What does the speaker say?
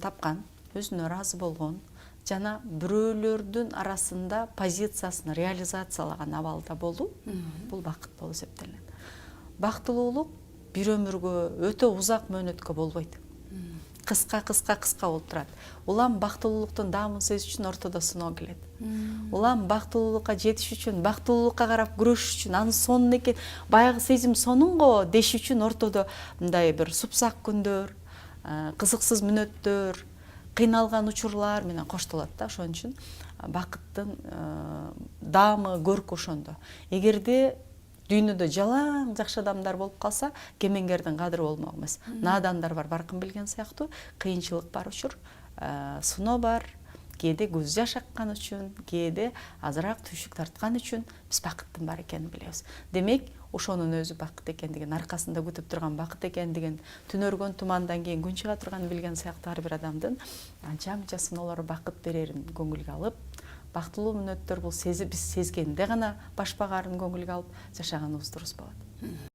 тапкан, өзүнө ыраазы болгон жана бирөөлөрдүн арасында позициясын реализациялаган абалда болуу бул бакыт болуп эсептелет. Бактылуулук бир өмүргө өтө узак мөөнөткө болбойт. Кыска болуп турат. Улам бактылуулуктун даамын сезиш үчүн ортодо сыноо келет. Улам бактылуулукка жетиш үчүн, бактылуулукка карап күрөшүш үчүн, анын сонун экен, баягы сезим сонун го деш үчүн ортодо мындай бир супсак күндөр, кызыксыз мүнөттөр, кыйналган учурлар менен коштолот да. Ошон үчүн бакыттын даамы, көркү ошондо. Эгерде дүйнөдө жалаң жакшы адамдар болуп калса, кемеңгердин кадыры болмок эмес. Наадандар бар, баркын билген сыяктуу, кыйынчылык бар учур, сыноо бар, кээде көз жаш аккан үчүн, кээде азыраак түйшүк тарткан үчүн биз бакыттын бар экенин билебиз. Демек, ошонун өзү бакыт экендигин, аркасында күтүп турган бакыт экендигин, түнөргөн тумандан кийин күн чыга турганын билген сыяктуу ар бир адамдын анча сыноолор бакыт берерин көңүлгө алып, бактылуу мүнөттөр бул биз сезгенде гана баш баарын көңүлгө алып жашаганыбыз дурус болот.